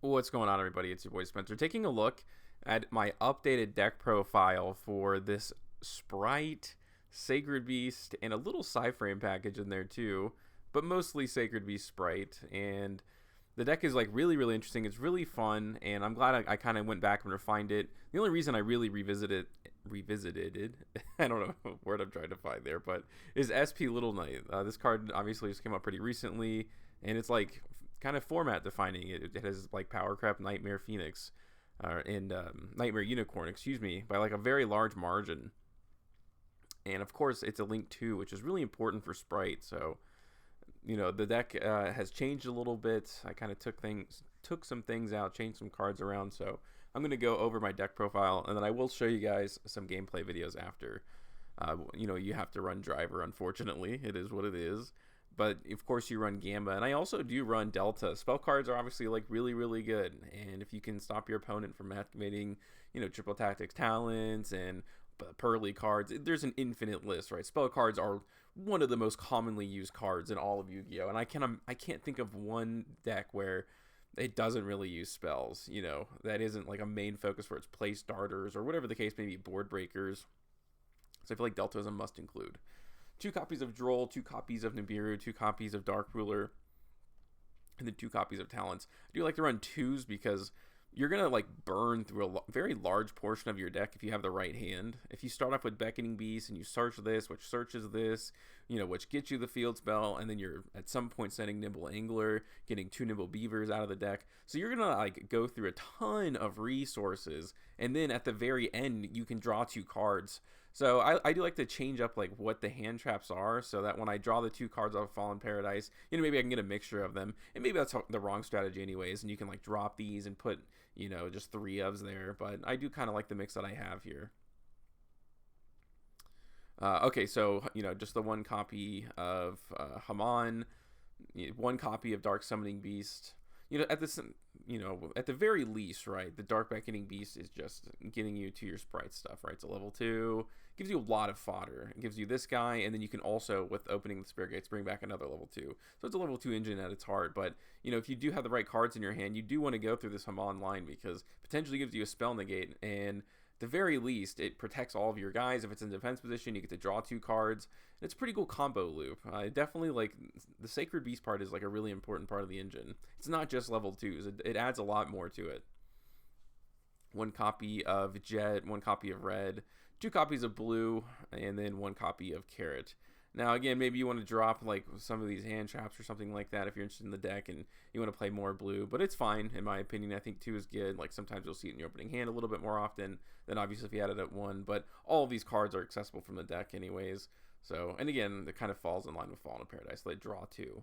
What's going on, everybody? It's your boy Spencer taking a look at my updated deck profile for this Spright, Sacred Beast, and a little Psy-Frame package in there too, but mostly Sacred Beast Spright. And the deck is like really interesting. It's really fun, and I'm glad I kind of went back and refined it. The only reason I really revisited it, I don't know what word I'm trying to find there, but is SP Little Knight. This card obviously just came out pretty recently, and it's like kind of format defining. It has like Power Creep, Nightmare Phoenix, and Nightmare Unicorn, excuse me, by like a very large margin. And of course, it's a Link 2, which is really important for Spright. So, the deck has changed a little bit. I kind of took some things out, changed some cards around. So I'm going to go over my deck profile, and then I will show you guys some gameplay videos after. You have to run Driver, unfortunately. It is what it is. But of course you run Gamma, and I also do run Delta. Spell cards are obviously like really good, and if you can stop your opponent from activating, triple tactics talents and pearly cards, there's an infinite list, right? Spell cards are one of the most commonly used cards in all of Yu-Gi-Oh, and I can't think of one deck where it doesn't really use spells. That isn't like a main focus for its play starters or whatever the case may be, board breakers. So I feel like Delta is a must include. 2 copies of Droll, 2 copies of Nibiru, 2 copies of Dark Ruler, and then 2 copies of Talents. I do like to run 2s because you're going to like burn through a very large portion of your deck if you have the right hand. If you start off with Beckoning Beast and you search this, which searches this, which gets you the field spell, and then you're at some point setting Nimble Angler, getting 2 Nimble Beavers out of the deck. So you're going to like go through a ton of resources, and then at the very end, you can draw 2 cards. So I do like to change up like what the hand traps are, so that when I draw the 2 cards off Fallen Paradise, maybe I can get a mixture of them. And maybe that's the wrong strategy anyways, and you can like drop these and put, just 3 ofs there. But I do kind of like the mix that I have here. Okay, so, just the 1 copy of Haman, 1 copy of Dark Summoning Beast. At the very least, right, the Dark Beckoning Beast is just getting you to your Spright stuff, right? It's a level 2, gives you a lot of fodder. It gives you this guy, and then you can also, with opening the Spirit Gates, bring back another level 2. So it's a level 2 engine at its heart, but, if you do have the right cards in your hand, you do want to go through this Haman line because potentially gives you a spell negate, and the very least, it protects all of your guys. If it's in defense position, you get to draw 2 cards. It's a pretty cool combo loop. Definitely, like, the Sacred Beast part is, like, a really important part of the engine. It's not just level 2s. It adds a lot more to it. 1 copy of Jet, 1 copy of Red, 2 copies of Blue, and then 1 copy of Carrot. Now, again, maybe you want to drop like some of these hand traps or something like that if you're interested in the deck and you want to play more blue, but it's fine in my opinion. I think 2 is good. Like sometimes you'll see it in your opening hand a little bit more often than obviously if you had it at 1, but all of these cards are accessible from the deck anyways. So, and again, it kind of falls in line with Fallen Paradise. They draw 2.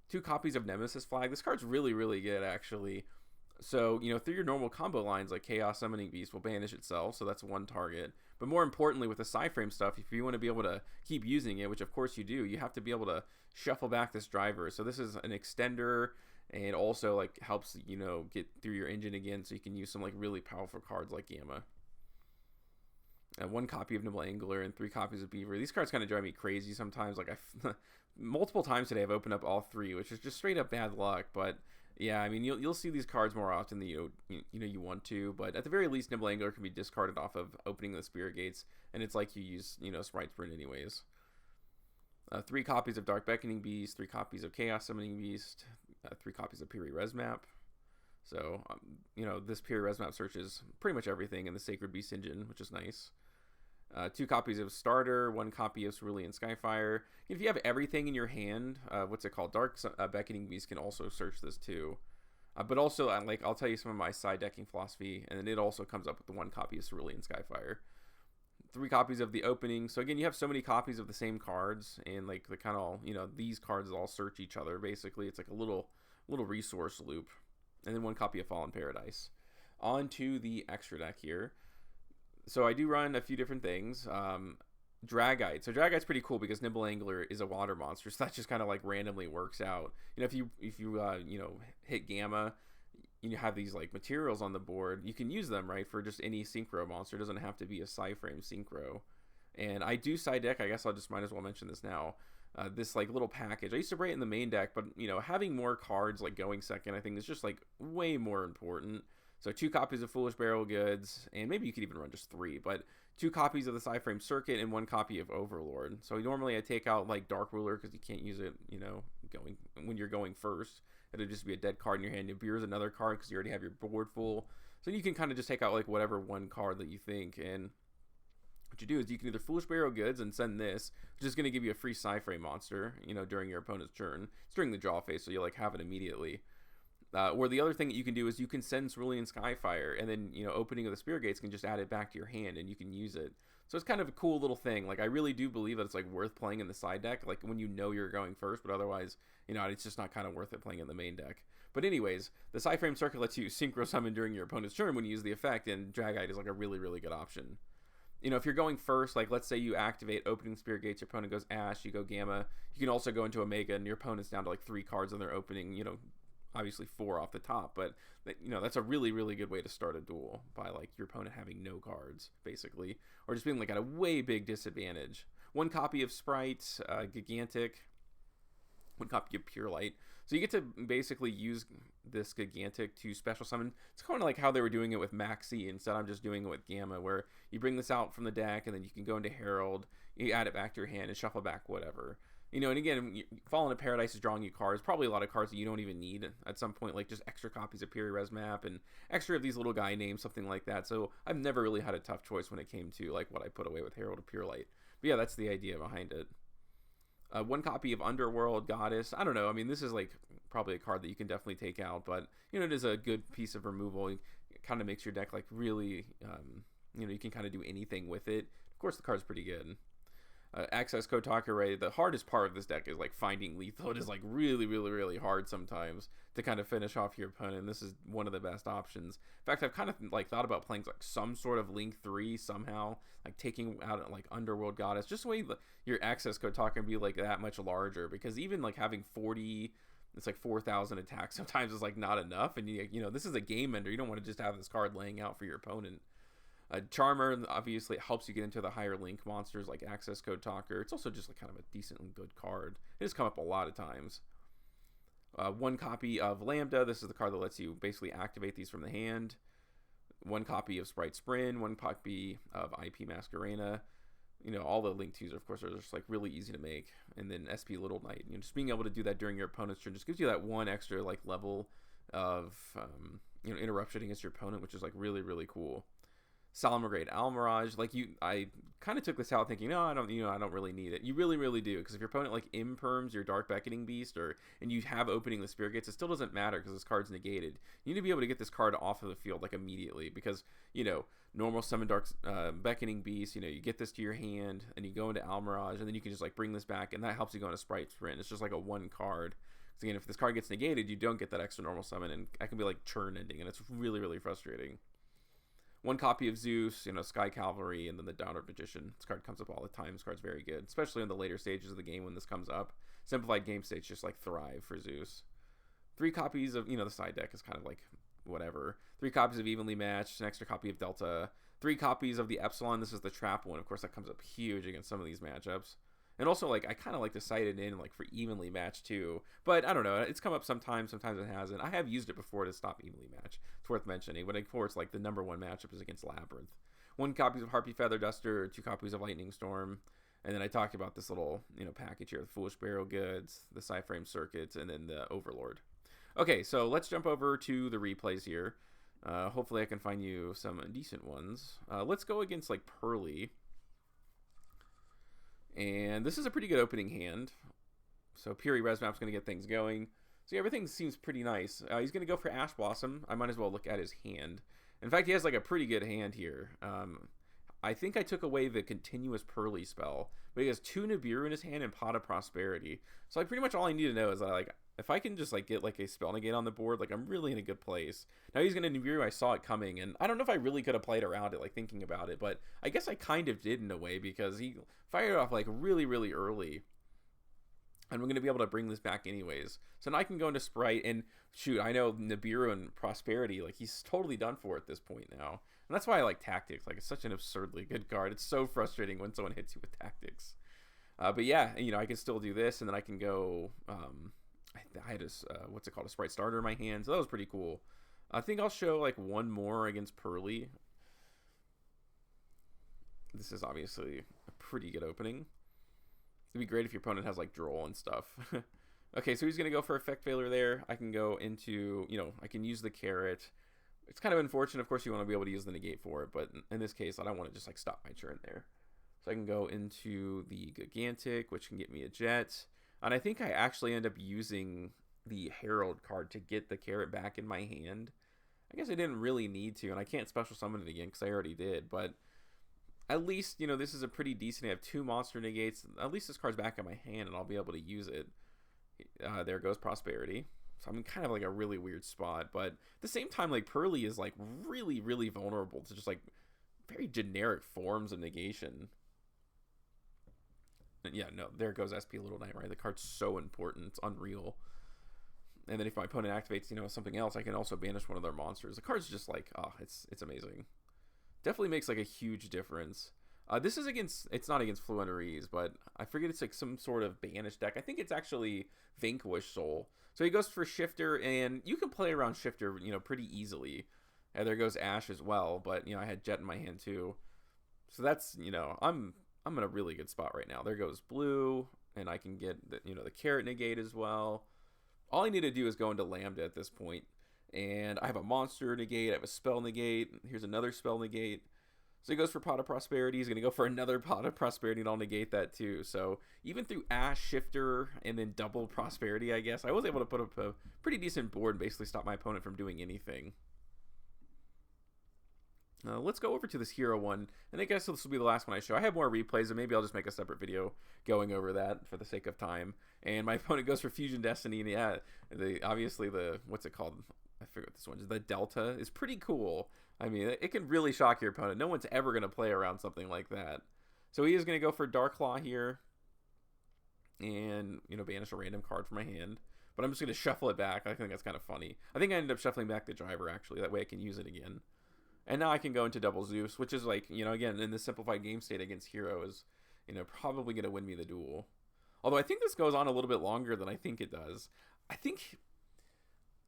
2 copies of Nemesis Flag. This card's really good actually. So, through your normal combo lines, like Chaos Summoning Beast will banish itself, so that's 1 target. But more importantly, with the Psy-Frame stuff, if you want to be able to keep using it, which of course you do, you have to be able to shuffle back this driver. So this is an extender, and also like helps, get through your engine again, so you can use some like really powerful cards like Gamma. 1 copy of Nimble Angler and 3 copies of Beaver. These cards kind of drive me crazy sometimes. Like multiple times today I've opened up all 3, which is just straight up bad luck, but yeah, I mean, you'll see these cards more often than you want to, but at the very least, Nimble Angler can be discarded off of opening the Spirit Gates, and it's like you use, Sprite Sprint anyways. 3 copies of Dark Beckoning Beast, 3 copies of Chaos Summoning Beast, 3 copies of Piri Res Map. So, this Piri Res Map searches pretty much everything in the Sacred Beast engine, which is nice. 2 copies of Starter, 1 copy of Cerulean Skyfire. If you have everything in your hand, what's it called? Dark Beckoning Beast can also search this too. But also, I'll tell you some of my side decking philosophy, and then it also comes up with the 1 copy of Cerulean Skyfire. 3 copies of the Opening. So again, you have so many copies of the same cards, and like the kind of these cards all search each other. Basically, it's like a little resource loop, and then 1 copy of Fallen Paradise. On to the extra deck here. So I do run a few different things. Dragite. So Dragite's pretty cool because Nimble Angler is a water monster, so that just kind of like randomly works out. If you hit Gamma, you have these like materials on the board. You can use them right for just any synchro monster. It doesn't have to be a Psy-Frame synchro. And I do side deck. I guess I'll just might as well mention this now. this like little package. I used to play it in the main deck, but you know, having more cards like going second, I think is just like way more important. So 2 copies of Foolish Barrel Goods, and maybe you could even run just 3, but 2 copies of the Psy-Frame Circuit and 1 copy of Overlord. So normally I take out like Dark Ruler because you can't use it, you know, going when you're going first. It'll just be a dead card in your hand. Nibiru's another card because you already have your board full. So you can kind of just take out like whatever one card that you think, and what you do is you can either Foolish Barrel Goods and send this, which is going to give you a free Psy-Frame monster, you know, during your opponent's turn. It's during the draw phase, so you like have it immediately. Or the other thing that you can do is you can send Cerulean Skyfire, and then, you know, opening of the Spirit Gates can just add it back to your hand, and you can use it. So it's kind of a cool little thing. Like, I really do believe that it's, like, worth playing in the side deck, like, when you know you're going first, but otherwise, you know, it's just not kind of worth it playing in the main deck. But anyways, the Psy-Frame Circuit lets you Synchro Summon during your opponent's turn when you use the effect, and Dragite is, like, a really, really good option. You know, if you're going first, like, let's say you activate Opening Spirit Gates, your opponent goes Ash, you go Gamma, you can also go into Omega, and your opponent's down to, like, 3 cards on their opening, you know, obviously 4 off the top, but you know, that's a really, really good way to start a duel by like your opponent having no cards basically, or just being like at a way big disadvantage. 1 copy of Spright, Gigantic, 1 copy of Pure Light. So you get to basically use this Gigantic to special summon. It's kind of like how they were doing it with Maxi. Instead, I'm just doing it with Gamma, where you bring this out from the deck and then you can go into Herald, you add it back to your hand and shuffle back whatever. You know, and again, Fallen to Paradise is drawing you cards, probably a lot of cards that you don't even need at some point, like just extra copies of Piri-Res Map and extra of these little guy names, something like that. So I've never really had a tough choice when it came to like what I put away with Herald of Pure Light. But yeah, that's the idea behind it. 1 copy of Underworld Goddess. I don't know. I mean, this is like probably a card that you can definitely take out, but you know, it is a good piece of removal. It kind of makes your deck like really, you know, you can kind of do anything with it. Of course, the card's pretty good. Access Kotaku, the hardest part of this deck is like finding lethal. It is like really, really, really hard sometimes to kind of finish off your opponent. And this is one of the best options. In fact, I've kind of like thought about playing like some sort of Link 3 somehow, like taking out like Underworld Goddess, just the way your Access Kotaku can be like that much larger, because even like having 40, it's like 4,000 attacks sometimes is like not enough. And you know, this is a game ender. You don't want to just have this card laying out for your opponent. Charmer, obviously, it helps you get into the higher link monsters like Access Code Talker. It's also just like kind of a decently good card. It has come up a lot of times. 1 copy of Lambda. This is the card that lets you basically activate these from the hand. 1 copy of Spright Sprint. 1 copy of IP Masquerena. You know, all the Link 2s, of course, are just like really easy to make. And then SP Little Knight. You know, just being able to do that during your opponent's turn just gives you that 1 extra like level of you know, interruption against your opponent, which is like really, really cool. Salamograde Almirage, like I kind of took this out thinking, no, I don't really need it. You really, really do, because if your opponent like imperms your Dark Beckoning Beast, and you have Opening the Spirit Gates, it still doesn't matter because this card's negated. You need to be able to get this card off of the field like immediately, because you know, normal summon Dark Beckoning Beast, you know, you get this to your hand and you go into Almirage, and then you can just like bring this back, and that helps you go into Spright Sprint. It's just like a 1 card. So again, if this card gets negated, you don't get that extra normal summon, and that can be like churn ending, and it's really, really frustrating. 1 copy of Zeus, you know, Sky Cavalry, and then the Downward Magician. This card comes up all the time. This card's very good, especially in the later stages of the game when this comes up. Simplified game states just like thrive for Zeus. 3 copies of, you know, the side deck is kind of like whatever. 3 copies of Evenly Matched, an extra copy of Delta. 3 copies of the Epsilon. This is the trap one. Of course, that comes up huge against some of these matchups. And also, like, I kind of like to cite it in, like, for Evenly Matched, too. But, I don't know, it's come up sometimes it hasn't. I have used it before to stop Evenly Matched. It's worth mentioning. But, of course, like, the number 1 matchup is against Labyrinth. 1 copy of Harpy Feather Duster, 2 copies of Lightning Storm. And then I talked about this little, you know, package here. The Foolish Barrel Goods, the Psy-Frame Circuits, and then the Overlord. Okay, so let's jump over to the replays here. Hopefully I can find you some decent ones. Let's go against, like, Pearly. And this is a pretty good opening hand. So Piri-Res Map's going to get things going. So yeah, everything seems pretty nice. He's going to go for Ash Blossom. I might as well look at his hand. In fact, he has like a pretty good hand here. I think I took away the continuous Pearly spell. But he has 2 Nibiru in his hand and Pot of Prosperity. So like pretty much all I need to know is that like if I can just like get like a spell negate on the board, like I'm really in a good place. Now he's going to Nibiru. I saw it coming, and I don't know if I really could have played around it, like thinking about it, but I guess I kind of did in a way, because he fired off like really, really early. And we're going to be able to bring this back anyways. So now I can go into Spright, and shoot, I know Nibiru and Prosperity, like he's totally done for at this point now. And that's why I like Tactics. Like, it's such an absurdly good card. It's so frustrating when someone hits you with Tactics. But yeah, you know, I can still do this, and then I can go. I had a what's it called, a Spright starter in my hand, so that was pretty cool. I think I'll show like one more against Pearly. This is obviously a pretty good opening. It'd be great if your opponent has like droll and stuff. Okay, so he's gonna go for effect failure there. I can go into, you know, I can use the carrot. It's kind of unfortunate, of course, you want to be able to use the negate for it, but in this case, I don't want to just like stop my turn there. So I can go into the Gigantic, which can get me a jet. And I think I actually end up using the Herald card to get the carrot back in my hand. I guess I didn't really need to, and I can't special summon it again because I already did, but at least, you know, this is a pretty decent. I have 2 monster negates. At least this card's back in my hand, and I'll be able to use it. There goes Prosperity. So I'm in kind of like a really weird spot, but at the same time, like, Pearly is like really, really vulnerable to just like very generic forms of negation. And yeah, no, there goes SP Little Knight, right? The card's so important, it's unreal. And then if my opponent activates, you know, something else, I can also banish one of their monsters. The card's just like, oh, it's amazing. Definitely makes like a huge difference. This is against, it's not against Fluent Ease, but I forget, it's like some sort of banish deck. I think it's actually Vanquish Soul. So he goes for Shifter, and you can play around Shifter, you know, pretty easily. And there goes Ash as well, but, you know, I had Jet in my hand too. So that's, you know, I'm in a really good spot right now. There goes Blue, and I can get, the, you know, the Carrot negate as well. All I need to do is go into Lambda at this point. And I have a monster negate, I have a spell negate. Here's another spell negate. So he goes for Pot of Prosperity. He's going to go for another Pot of Prosperity, and I'll negate that too. So even through Ash, Shifter, and then double Prosperity, I guess, I was able to put up a pretty decent board and basically stop my opponent from doing anything. Let's go over to this hero one, and I guess this will be the last one I show. I have more replays, and maybe I'll just make a separate video going over that for the sake of time. And my opponent goes for Fusion Destiny, and yeah, obviously the, what's it called? I forget what this one is. The Delta is pretty cool. I mean, it can really shock your opponent. No one's ever going to play around something like that. So he is going to go for Dark Claw here, and, you know, banish a random card from my hand. But I'm just going to shuffle it back. I think that's kind of funny. I think I ended up shuffling back the Driver, actually. That way I can use it again. And now I can go into Double Zeus, which is like, you know, again, in the simplified game state against Hero is, you know, probably going to win me the duel. Although I think this goes on a little bit longer than I think it does. I think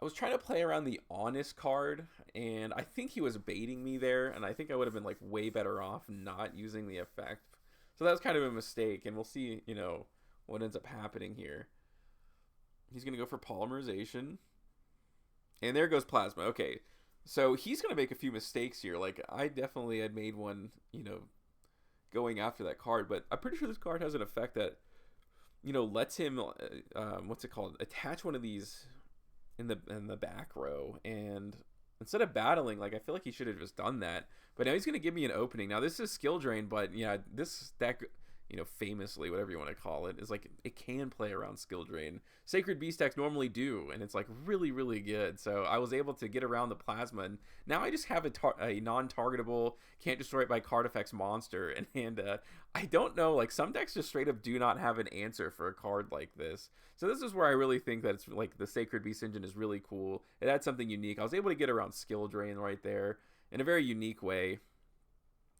I was trying to play around the Honest card, and I think he was baiting me there, and I think I would have been like way better off not using the effect. So that was kind of a mistake, and we'll see, you know, what ends up happening here. He's going to go for Polymerization. And there goes Plasma. Okay. So he's going to make a few mistakes here. Like, I definitely had made one, you know, going after that card. But I'm pretty sure this card has an effect that, you know, lets him, what's it called? Attach one of these in the back row. And instead of battling, like, I feel like he should have just done that. But now he's going to give me an opening. Now, this is skill drain, but, yeah, this deck, you know, famously, whatever you want to call it, is like, it can play around skill drain. Sacred Beast decks normally do, and it's like really, really good. So I was able to get around the Plasma, and now I just have a non-targetable, can't destroy it by card effects monster. And I don't know, like, some decks just straight up do not have an answer for a card like this. So this is where I really think that it's like the Sacred Beast engine is really cool. It adds something unique. I was able to get around skill drain right there in a very unique way.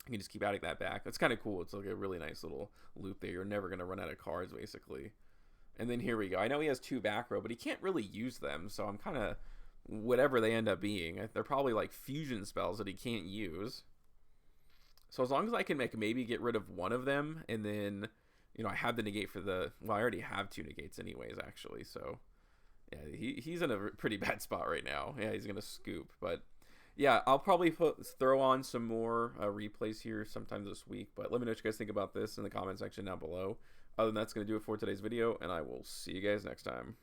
You can just keep adding that back. That's kind of cool. It's like a really nice little loop there. You're never going to run out of cards, basically. And then here we go. I know he has 2 back row, but he can't really use them. So I'm kind of, whatever they end up being, they're probably like fusion spells that he can't use. So as long as I can maybe get rid of one of them, and then, you know, I have the negate for the, well, I already have 2 negates anyways, actually. So yeah, he's in a pretty bad spot right now. Yeah, he's going to scoop, but yeah, I'll probably throw on some more replays here sometime this week. But let me know what you guys think about this in the comment section down below. Other than that, that's going to do it for today's video, and I will see you guys next time.